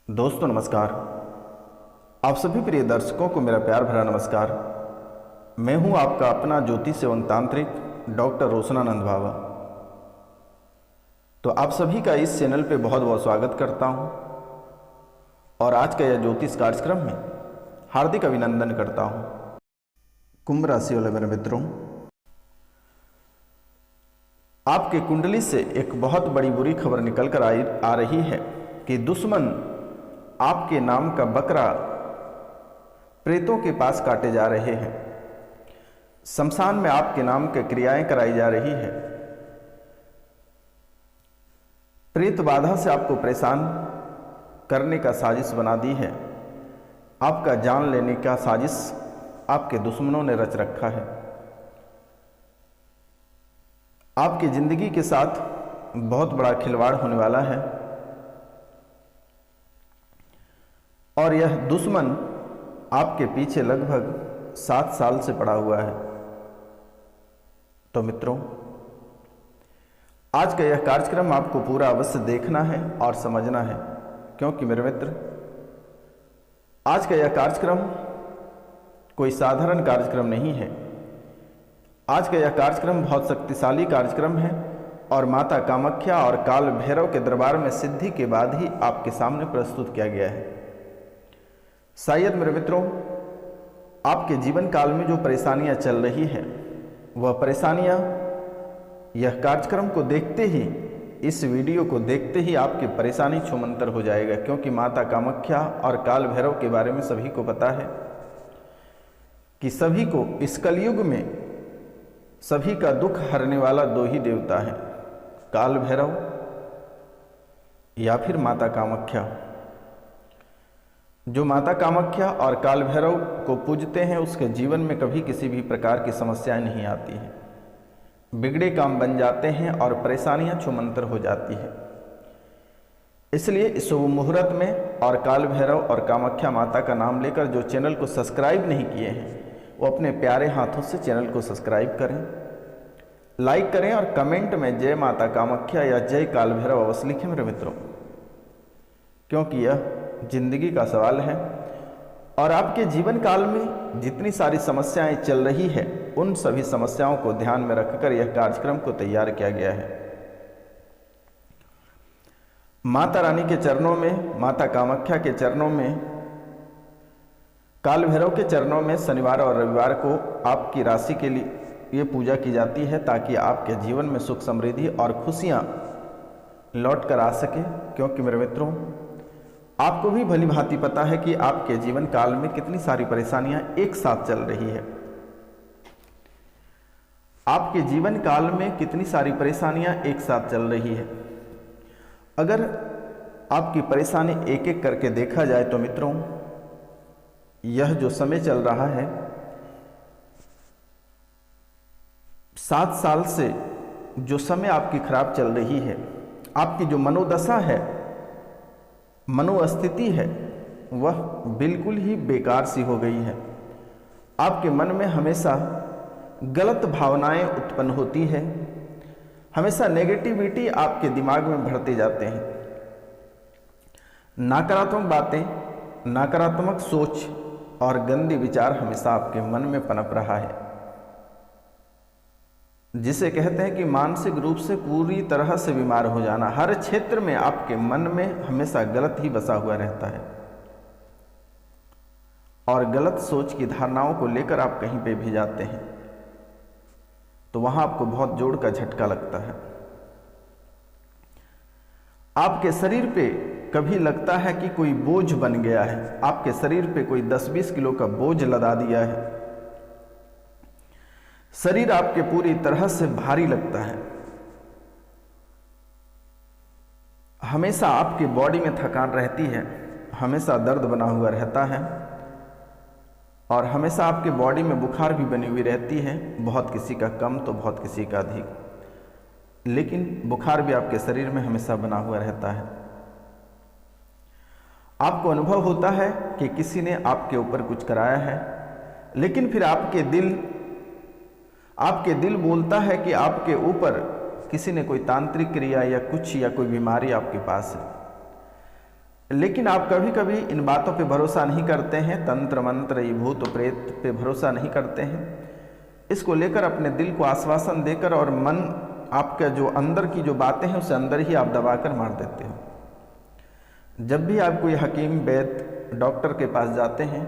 दोस्तों नमस्कार। आप सभी प्रिय दर्शकों को मेरा प्यार भरा नमस्कार। मैं हूं आपका अपना ज्योतिष एवं तांत्रिक डॉक्टर रोशनानंद बाबा। तो आप सभी का इस चैनल पे बहुत बहुत स्वागत करता हूं और आज का यह ज्योतिष कार्यक्रम में हार्दिक अभिनंदन करता हूं। कुंभ राशि वाले मेरे मित्रों, आपके कुंडली से एक बहुत बड़ी बुरी खबर निकल कर आ रही है कि दुश्मन आपके नाम का बकरा प्रेतों के पास काटे जा रहे हैं। शमशान में आपके नाम की क्रियाएं कराई जा रही है। प्रेत बाधा से आपको परेशान करने का साजिश बना दी है। आपका जान लेने का साजिश आपके दुश्मनों ने रच रखा है। आपकी जिंदगी के साथ बहुत बड़ा खिलवाड़ होने वाला है और यह दुश्मन आपके पीछे लगभग 7 साल से पड़ा हुआ है। तो मित्रों, आज का यह कार्यक्रम आपको पूरा अवश्य देखना है और समझना है, क्योंकि मेरे मित्र, आज का यह कार्यक्रम कोई साधारण कार्यक्रम नहीं है। आज का यह कार्यक्रम बहुत शक्तिशाली कार्यक्रम है और माता कामाख्या और काल भैरव के दरबार में सिद्धि के बाद ही आपके सामने प्रस्तुत किया गया है। शायद मेरे मित्रों, आपके जीवन काल में जो परेशानियां चल रही हैं, वह परेशानियां यह कार्यक्रम को देखते ही, इस वीडियो को देखते ही आपकी परेशानी छूमंतर हो जाएगा, क्योंकि माता कामाख्या और काल भैरव के बारे में सभी को पता है कि सभी को इस कलयुग में सभी का दुख हरने वाला 2 ही देवता हैं, काल भैरव या फिर माता कामाख्या। जो माता कामाख्या और काल भैरव को पूजते हैं, उसके जीवन में कभी किसी भी प्रकार की समस्याएं नहीं आती हैं। बिगड़े काम बन जाते हैं और परेशानियां छूमंतर हो जाती है। इसलिए इस शुभ मुहूर्त में और काल भैरव और कामाख्या माता का नाम लेकर जो चैनल को सब्सक्राइब नहीं किए हैं, वो अपने प्यारे हाथों से चैनल को सब्सक्राइब करें, लाइक करें और कमेंट में जय माता कामाख्या या जय काल भैरव अवश्य लिखें मेरे मित्रों, क्योंकि यह जिंदगी का सवाल है और आपके जीवन काल में जितनी सारी समस्याएं चल रही है, उन सभी समस्याओं को ध्यान में रखकर यह कार्यक्रम को तैयार किया गया है। माता रानी के चरणों में, माता कामाख्या के चरणों में, काल भैरव के चरणों में शनिवार और रविवार को आपकी राशि के लिए ये पूजा की जाती है, ताकि आपके जीवन में सुख समृद्धि और खुशियां लौट कर आ सके। क्योंकि मेरे मित्रों, आपको भी भली भांति पता है कि आपके जीवन काल में कितनी सारी परेशानियां एक साथ चल रही है। आपके जीवन काल में कितनी सारी परेशानियां एक साथ चल रही है। अगर आपकी परेशानी एक एक करके देखा जाए तो मित्रों, यह जो समय चल रहा है, 7 साल से जो समय आपकी खराब चल रही है, आपकी जो मनोदशा है, मनोस्थिति है, वह बिल्कुल ही बेकार सी हो गई है। आपके मन में हमेशा गलत भावनाएं उत्पन्न होती है, हमेशा नेगेटिविटी आपके दिमाग में भरते जाते हैं। नकारात्मक बातें, नकारात्मक सोच और गंदे विचार हमेशा आपके मन में पनप रहा है, जिसे कहते हैं कि मानसिक रूप से पूरी तरह से बीमार हो जाना। हर क्षेत्र में आपके मन में हमेशा गलत ही बसा हुआ रहता है और गलत सोच की धारणाओं को लेकर आप कहीं पे भी जाते हैं तो वहां आपको बहुत जोर का झटका लगता है। आपके शरीर पे कभी लगता है कि कोई बोझ बन गया है, आपके शरीर पे कोई 10-20 किलो का बोझ लदा दिया है। शरीर आपके पूरी तरह से भारी लगता है। हमेशा आपकी बॉडी में थकान रहती है, हमेशा दर्द बना हुआ रहता है और हमेशा आपकी बॉडी में बुखार भी बनी हुई रहती है। बहुत किसी का कम तो बहुत किसी का अधिक, लेकिन बुखार भी आपके शरीर में हमेशा बना हुआ रहता है। आपको अनुभव होता है कि किसी ने आपके ऊपर कुछ कराया है, लेकिन फिर आपके दिल बोलता है कि आपके ऊपर किसी ने कोई तांत्रिक क्रिया या कुछ या कोई बीमारी आपके पास है। लेकिन आप कभी कभी इन बातों पे भरोसा नहीं करते हैं, तंत्र मंत्र भूत प्रेत पे भरोसा नहीं करते हैं। इसको लेकर अपने दिल को आश्वासन देकर और मन आपका जो अंदर की जो बातें हैं उसे अंदर ही आप दबाकर मार देते हो। जब भी आप कोई हकीम वैद्य डॉक्टर के पास जाते हैं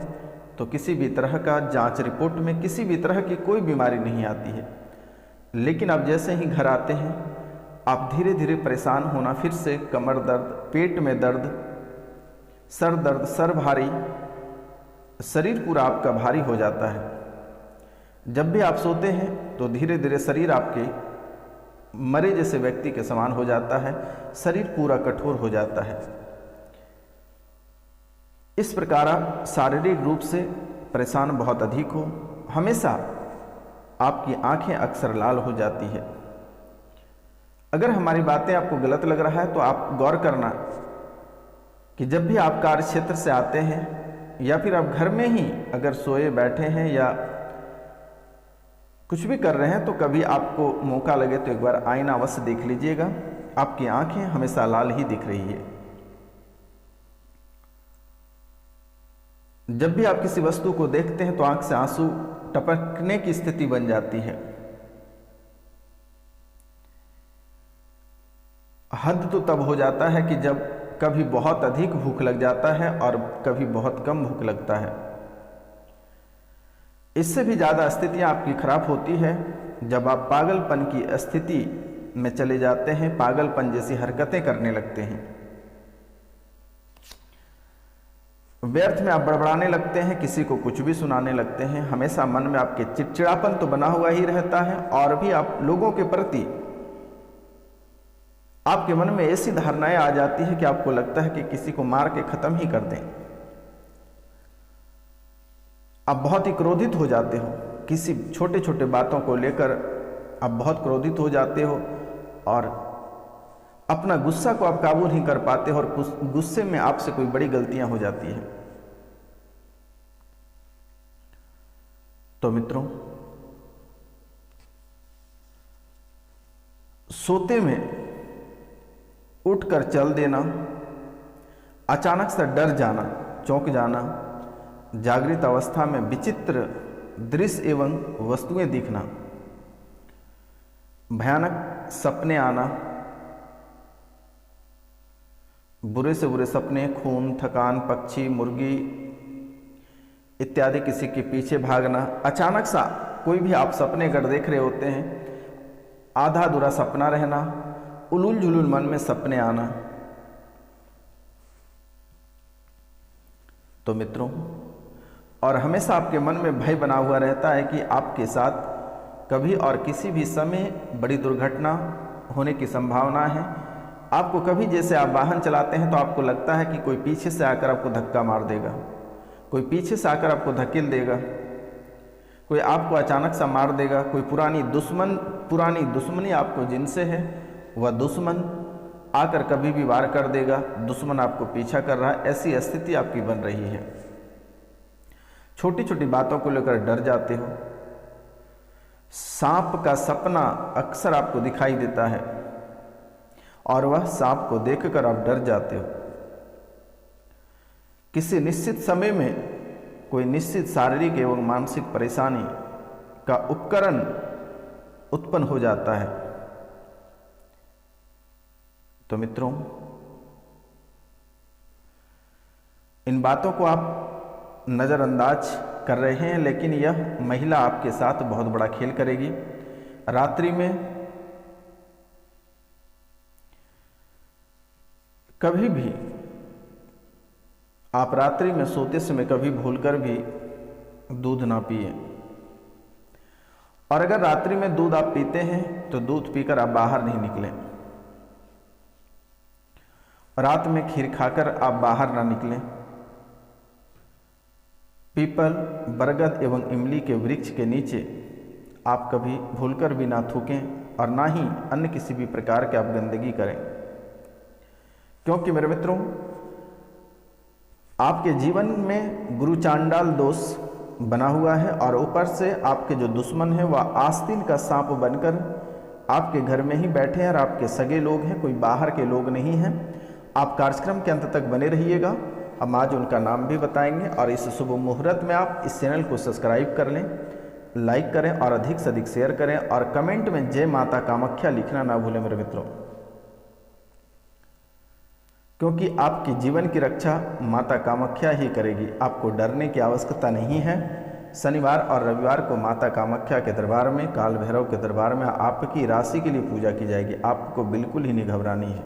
तो किसी भी तरह का जांच रिपोर्ट में किसी भी तरह की कोई बीमारी नहीं आती है, लेकिन आप जैसे ही घर आते हैं आप धीरे धीरे परेशान होना, फिर से कमर दर्द, पेट में दर्द, सर दर्द, सर भारी, शरीर पूरा आपका भारी हो जाता है। जब भी आप सोते हैं तो धीरे धीरे शरीर आपके मरे जैसे व्यक्ति के समान हो जाता है, शरीर पूरा कठोर हो जाता है। इस प्रकार आप शारीरिक रूप से परेशान बहुत अधिक हो, हमेशा आपकी आंखें अक्सर लाल हो जाती है। अगर हमारी बातें आपको गलत लग रहा है तो आप गौर करना कि जब भी आप कार्य क्षेत्र से आते हैं या फिर आप घर में ही अगर सोए बैठे हैं या कुछ भी कर रहे हैं तो कभी आपको मौका लगे तो एक बार आईना अवश्य देख लीजिएगा, आपकी आंखें हमेशा लाल ही दिख रही है। जब भी आप किसी वस्तु को देखते हैं तो आंख से आंसू टपकने की स्थिति बन जाती है। हद तो तब हो जाता है कि जब कभी बहुत अधिक भूख लग जाता है और कभी बहुत कम भूख लगता है। इससे भी ज़्यादा स्थितियां आपकी खराब होती है जब आप पागलपन की स्थिति में चले जाते हैं, पागलपन जैसी हरकतें करने लगते हैं, व्यर्थ में आप बड़बड़ाने लगते हैं, किसी को कुछ भी सुनाने लगते हैं। हमेशा मन में आपके चिड़चिड़ापन तो बना हुआ ही रहता है और भी आप लोगों के प्रति आपके मन में ऐसी धारणाएं आ जाती है कि आपको लगता है कि किसी को मार के खत्म ही कर दें। आप बहुत ही क्रोधित हो जाते हो, किसी छोटे छोटे बातों को लेकर आप बहुत क्रोधित हो जाते हो और अपना गुस्सा को आप काबू नहीं कर पाते हो और गुस्से में आपसे कोई बड़ी गलतियां हो जाती हैं। तो मित्रों, सोते में उठकर चल देना, अचानक से डर जाना, चौंक जाना, जागृत अवस्था में विचित्र दृश्य एवं वस्तुएं दिखना, भयानक सपने आना, बुरे से बुरे सपने, खून, थकान, पक्षी, मुर्गी इत्यादि किसी के पीछे भागना, अचानक सा कोई भी आप सपने अगर देख रहे होते हैं, आधा अधूरा सपना रहना, उलूल जुलूल मन में सपने आना। तो मित्रों, और हमेशा आपके मन में भय बना हुआ रहता है कि आपके साथ कभी और किसी भी समय बड़ी दुर्घटना होने की संभावना है। आपको कभी जैसे आप वाहन चलाते हैं तो आपको लगता है कि कोई पीछे से आकर आपको धक्का मार देगा, कोई पीछे से आकर आपको धकेल देगा, कोई आपको अचानक सा मार देगा, कोई पुरानी दुश्मनी आपको जिनसे है वह दुश्मन आकर कभी भी वार कर देगा, दुश्मन आपको पीछा कर रहा है, ऐसी स्थिति आपकी बन रही है। छोटी छोटी बातों को लेकर डर जाते हो। सांप का सपना अक्सर आपको दिखाई देता है और वह सांप को देखकर आप डर जाते हो। किसी निश्चित समय में कोई निश्चित शारीरिक एवं मानसिक परेशानी का उपकरण उत्पन्न हो जाता है। तो मित्रों, इन बातों को आप नज़रअंदाज कर रहे हैं, लेकिन यह महिला आपके साथ बहुत बड़ा खेल करेगी। रात्रि में कभी भी आप रात्रि में सोते समय कभी भूलकर भी दूध ना पिए, और अगर रात्रि में दूध आप पीते हैं तो दूध पीकर आप बाहर नहीं निकलें। रात में खीर खाकर आप बाहर ना निकलें। पीपल, बरगद एवं इमली के वृक्ष के नीचे आप कभी भूलकर भी ना थूकें और ना ही अन्य किसी भी प्रकार के आप गंदगी करें, क्योंकि मेरे मित्रों, आपके जीवन में गुरु चांडाल दोष बना हुआ है और ऊपर से आपके जो दुश्मन है वह आस्तीन का सांप बनकर आपके घर में ही बैठे हैं और आपके सगे लोग हैं, कोई बाहर के लोग नहीं हैं। आप कार्यक्रम के अंत तक बने रहिएगा। हम आज उनका नाम भी बताएंगे और इस शुभ मुहूर्त में आप इस चैनल को सब्सक्राइब कर लें, लाइक करें और अधिक से अधिक शेयर करें और कमेंट में जय माता कामाख्या लिखना ना भूलें मेरे मित्रों, क्योंकि आपके जीवन की रक्षा माता कामाख्या ही करेगी। आपको डरने की आवश्यकता नहीं है। शनिवार और रविवार को माता कामाख्या के दरबार में, काल भैरव के दरबार में आपकी राशि के लिए पूजा की जाएगी। आपको बिल्कुल ही नहीं घबरानी है,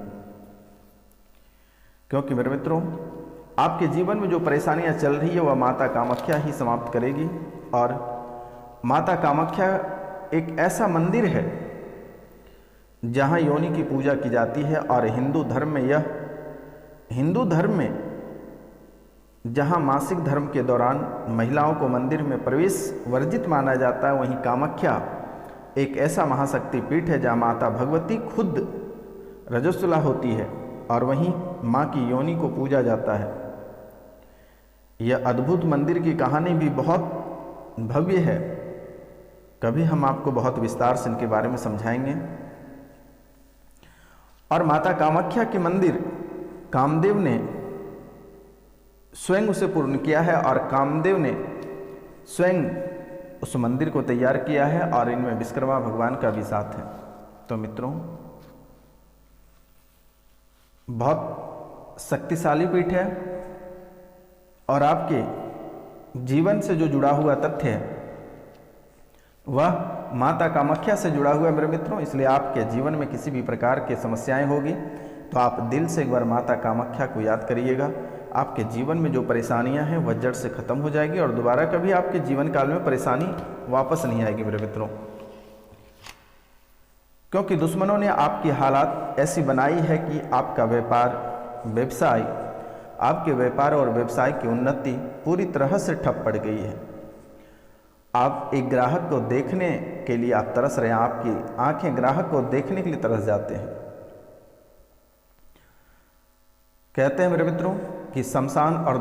क्योंकि मेरे मित्रों आपके जीवन में जो परेशानियां चल रही है वह माता कामाख्या ही समाप्त करेगी। और माता कामाख्या एक ऐसा मंदिर है जहां योनि की पूजा की जाती है। और हिंदू धर्म में जहां मासिक धर्म के दौरान महिलाओं को मंदिर में प्रवेश वर्जित माना जाता है, वहीं कामाख्या एक ऐसा महाशक्ति पीठ है जहां माता भगवती खुद रजस्वला होती है और वहीं मां की योनि को पूजा जाता है। यह अद्भुत मंदिर की कहानी भी बहुत भव्य है। कभी हम आपको बहुत विस्तार से इनके बारे में समझाएंगे। और माता कामाख्या के मंदिर कामदेव ने स्वयं उसे पूर्ण किया है और कामदेव ने स्वयं उस मंदिर को तैयार किया है और इनमें विश्वकर्मा भगवान का भी साथ है। तो मित्रों बहुत शक्तिशाली पीठ है और आपके जीवन से जो जुड़ा हुआ तथ्य है वह माता कामाख्या से जुड़ा हुआ है मेरे मित्रों। इसलिए आपके जीवन में किसी भी प्रकार की समस्याएं होगी तो आप दिल से एक बार माता कामाख्या को याद करिएगा। आपके जीवन में जो परेशानियां हैं वह जड़ से खत्म हो जाएगी और दोबारा कभी आपके जीवन काल में परेशानी वापस नहीं आएगी मेरे मित्रों, क्योंकि दुश्मनों ने आपकी हालात ऐसी बनाई है कि आपका आपके व्यापार और व्यवसाय की उन्नति पूरी तरह से ठप पड़ गई है। आप एक ग्राहक को देखने के लिए आप तरस रहे हैं, आपकी आंखें ग्राहक को देखने के लिए तरस जाते हैं। कहते हैं मेरे मित्रों कि शमशान और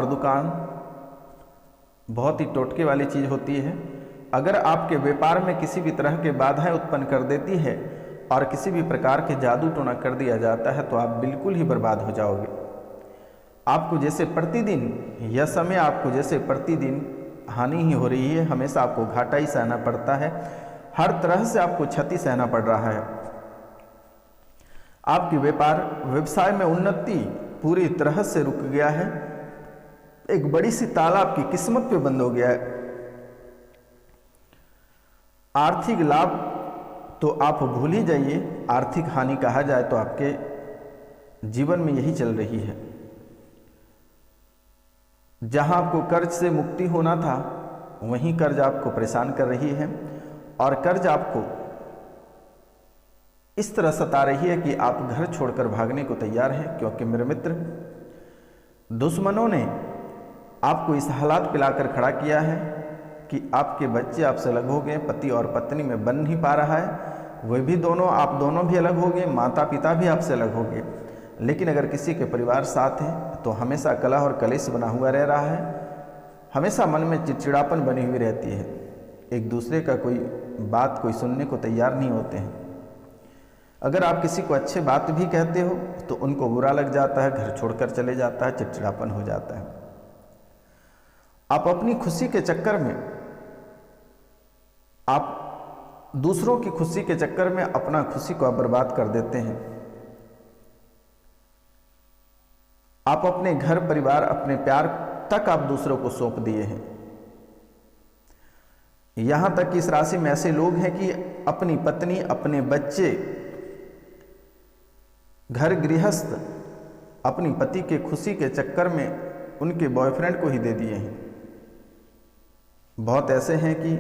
दुकान बहुत ही टोटके वाली चीज होती है। अगर आपके व्यापार में किसी भी तरह के बाधाएं उत्पन्न कर देती है और किसी भी प्रकार के जादू टोना कर दिया जाता है तो आप बिल्कुल ही बर्बाद हो जाओगे। आपको जैसे प्रतिदिन हानि ही हो रही है, हमेशा आपको घाटा ही सहना पड़ता है, हर तरह से आपको क्षति सहना पड़ रहा है। आपकी व्यवसाय में उन्नति पूरी तरह से रुक गया है। एक बड़ी सी ताला आपकी किस्मत पे बंद हो गया है। आर्थिक लाभ तो आप भूल ही जाइए, आर्थिक हानि कहा जाए तो आपके जीवन में यही चल रही है। जहां आपको कर्ज से मुक्ति होना था वहीं कर्ज आपको परेशान कर रही है और कर्ज आपको इस तरह सता रही है कि आप घर छोड़कर भागने को तैयार हैं, क्योंकि मेरे मित्र दुश्मनों ने आपको इस हालात पे लाकर खड़ा किया है कि आपके बच्चे आपसे अलग हो गए, पति और पत्नी में बन नहीं पा रहा है, आप दोनों भी अलग हो गए, माता पिता भी आपसे अलग हो गए। लेकिन अगर किसी के परिवार साथ है तो हमेशा कलह और कलेश बना हुआ रह रहा है, हमेशा मन में चिड़चिड़ापन बनी हुई रहती है, एक दूसरे का कोई सुनने को तैयार नहीं होते हैं। अगर आप किसी को अच्छे बात भी कहते हो तो उनको बुरा लग जाता है, घर छोड़कर चले जाता है, चिड़चिड़ापन हो जाता है। आप अपनी खुशी के चक्कर में, आप दूसरों की खुशी के चक्कर में अपना खुशी को आप बर्बाद कर देते हैं। आप अपने घर परिवार, अपने प्यार तक आप दूसरों को सौंप दिए हैं। यहां तक कि इस राशि में ऐसे लोग हैं कि अपनी पत्नी, अपने बच्चे, घर गृहस्थ अपनी पति के खुशी के चक्कर में उनके बॉयफ्रेंड को ही दे दिए हैं। बहुत ऐसे हैं कि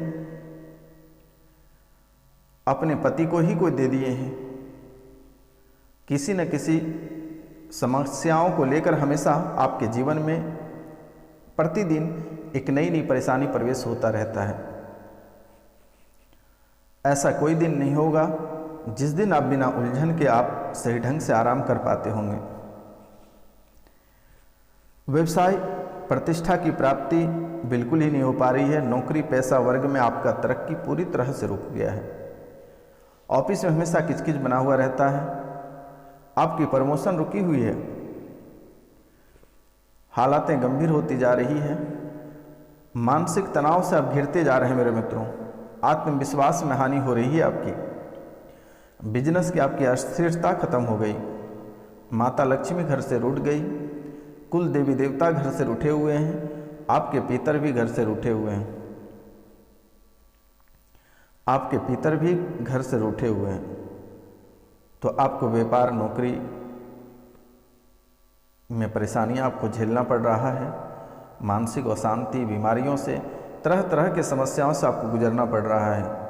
अपने पति को ही कोई दे दिए हैं। किसी न किसी समस्याओं को लेकर हमेशा आपके जीवन में प्रतिदिन एक नई नई परेशानी प्रवेश होता रहता है। ऐसा कोई दिन नहीं होगा जिस दिन आप बिना उलझन के आप सही ढंग से आराम कर पाते होंगे। व्यवसाय प्रतिष्ठा की प्राप्ति बिल्कुल ही नहीं हो पा रही है। नौकरी पैसा वर्ग में आपका तरक्की पूरी तरह से रुक गया है। ऑफिस में हमेशा किचकिच बना हुआ रहता है। आपकी प्रमोशन रुकी हुई है, हालातें गंभीर होती जा रही है, मानसिक तनाव से आप घिरते जा रहे हैं मेरे मित्रों, आत्मविश्वास में हानि हो रही है आपकी, बिजनेस की आपकी अस्थिरता खत्म हो गई, माता लक्ष्मी घर से रूठ गई, कुल देवी देवता घर से रूठे हुए हैं, आपके पितर भी घर से रूठे हुए हैं, आपके पितर भी घर से रूठे हुए हैं। तो आपको व्यापार नौकरी में परेशानियां आपको झेलना पड़ रहा है, मानसिक अशांति, बीमारियों से, तरह तरह के समस्याओं से आपको गुजरना पड़ रहा है।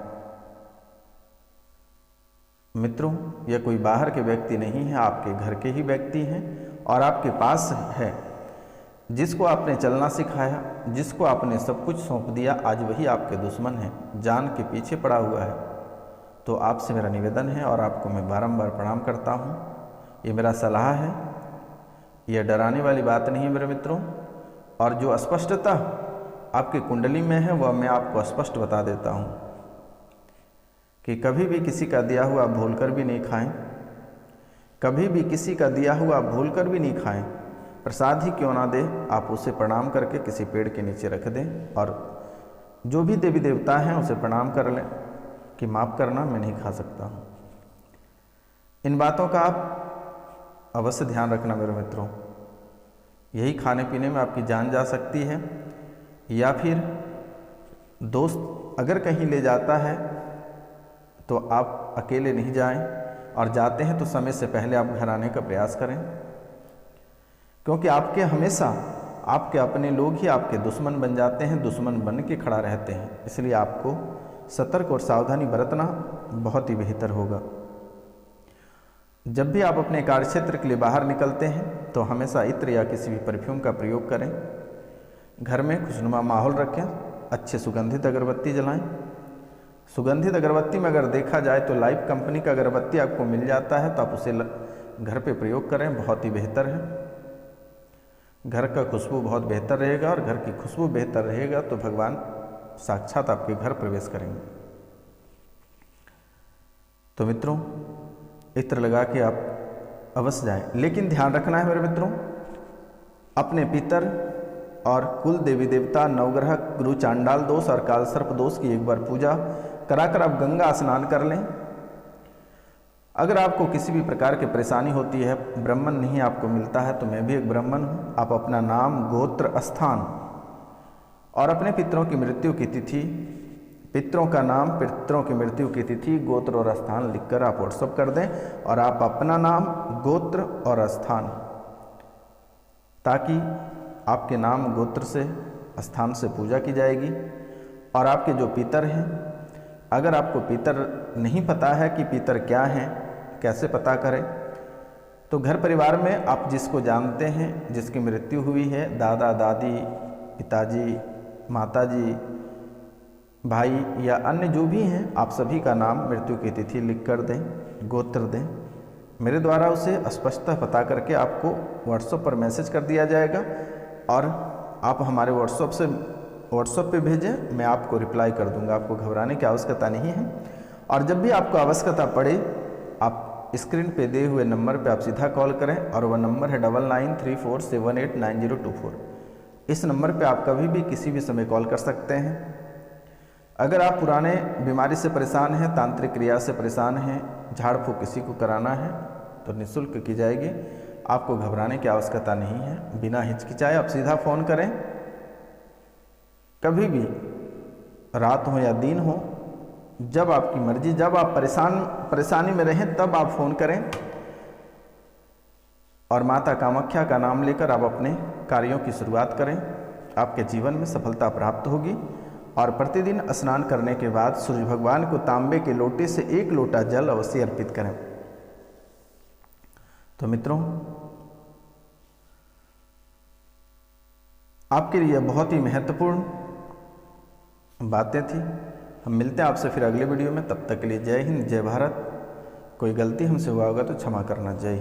मित्रों, यह कोई बाहर के व्यक्ति नहीं है, आपके घर के ही व्यक्ति हैं और आपके पास है। जिसको आपने चलना सिखाया, जिसको आपने सब कुछ सौंप दिया, आज वही आपके दुश्मन है, जान के पीछे पड़ा हुआ है। तो आपसे मेरा निवेदन है और आपको मैं बारंबार प्रणाम करता हूँ। ये मेरा सलाह है, यह डराने वाली बात नहीं है मेरे मित्रों। और जो अस्पष्टता आपकी कुंडली में है वह मैं आपको स्पष्ट बता देता हूँ कि कभी भी किसी का दिया हुआ भूलकर भी नहीं खाएं, कभी भी किसी का दिया हुआ भूलकर भी नहीं खाएं। प्रसाद ही क्यों ना दे, आप उसे प्रणाम करके किसी पेड़ के नीचे रख दें और जो भी देवी देवता हैं उसे प्रणाम कर लें कि माफ़ करना, मैं नहीं खा सकता हूँ। इन बातों का आप अवश्य ध्यान रखना मेरे मित्रों। यही खाने पीने में आपकी जान जा सकती है। या फिर दोस्त अगर कहीं ले जाता है तो आप अकेले नहीं जाएं, और जाते हैं तो समय से पहले आप घर आने का प्रयास करें, क्योंकि आपके हमेशा आपके अपने लोग ही आपके दुश्मन बन जाते हैं, दुश्मन बन के खड़ा रहते हैं। इसलिए आपको सतर्क और सावधानी बरतना बहुत ही बेहतर होगा। जब भी आप अपने कार्यक्षेत्र के लिए बाहर निकलते हैं तो हमेशा इत्र या किसी भी परफ्यूम का प्रयोग करें। घर में खुशनुमा माहौल रखें, अच्छे सुगंधित अगरबत्ती जलाएं। सुगंधित अगरबत्ती में अगर देखा जाए तो लाइफ कंपनी का अगरबत्ती आपको मिल जाता है, तो आप उसे घर पे प्रयोग करें, बहुत ही बेहतर है। घर का खुशबू बहुत बेहतर रहेगा और घर की खुशबू बेहतर रहेगा तो भगवान साक्षात आपके घर प्रवेश करेंगे। तो मित्रों, इत्र लगा के आप अवश्य जाएं, लेकिन ध्यान रखना है मेरे मित्रों, अपने पितर और कुल देवी देवता, नवग्रह, गुरु चांडाल दोष और काल सर्प दोष की एक बार पूजा कराकर आप गंगा स्नान कर लें। अगर आपको किसी भी प्रकार की परेशानी होती है, ब्राह्मण नहीं आपको मिलता है, तो मैं भी एक ब्राह्मण हूँ। आप अपना नाम, गोत्र, स्थान और अपने पितरों की मृत्यु की तिथि, पितरों का नाम, पितरों की मृत्यु की तिथि, गोत्र और स्थान लिखकर आप व्हाट्सअप कर दें, और आप अपना नाम, गोत्र और स्थान, ताकि आपके नाम, गोत्र से, स्थान से पूजा की जाएगी। और आपके जो पितर हैं, अगर आपको पितर नहीं पता है कि पितर क्या हैं, कैसे पता करें, तो घर परिवार में आप जिसको जानते हैं, जिसकी मृत्यु हुई है, दादा दादी, पिताजी, माताजी, भाई या अन्य जो भी हैं, आप सभी का नाम, मृत्यु की तिथि लिख कर दें, गोत्र दें। मेरे द्वारा उसे स्पष्टतः पता करके आपको व्हाट्सएप पर मैसेज कर दिया जाएगा, और आप हमारे व्हाट्सएप पे भेजें, मैं आपको रिप्लाई कर दूंगा। आपको घबराने की आवश्यकता नहीं है। और जब भी आपको आवश्यकता पड़े, आप स्क्रीन पे दिए हुए नंबर पे आप सीधा कॉल करें, और वह नंबर है 9934789024। इस नंबर पे आप कभी भी किसी भी समय कॉल कर सकते हैं। अगर आप पुराने बीमारी से परेशान हैं, तांत्रिक क्रिया से परेशान हैं, झाड़ फूँक किसी को कराना है तो निःशुल्क की जाएगी। आपको घबराने की आवश्यकता नहीं है। बिना हिचकिचाए आप सीधा फ़ोन करें, कभी भी, रात हो या दिन हो, जब आपकी मर्जी, जब आप परेशानी में रहें तब आप फ़ोन करें, और माता कामाख्या का नाम लेकर आप अपने कार्यों की शुरुआत करें। आपके जीवन में सफलता प्राप्त होगी। और प्रतिदिन स्नान करने के बाद सूर्य भगवान को तांबे के लोटे से 1 लोटा जल अवश्य अर्पित करें। तो मित्रों, आपके लिए बहुत ही महत्वपूर्ण बातें थी। हम मिलते हैं आपसे फिर अगले वीडियो में। तब तक के लिए जय हिंद, जय भारत। कोई गलती हमसे हुआ होगा तो क्षमा करना। जय हिंद।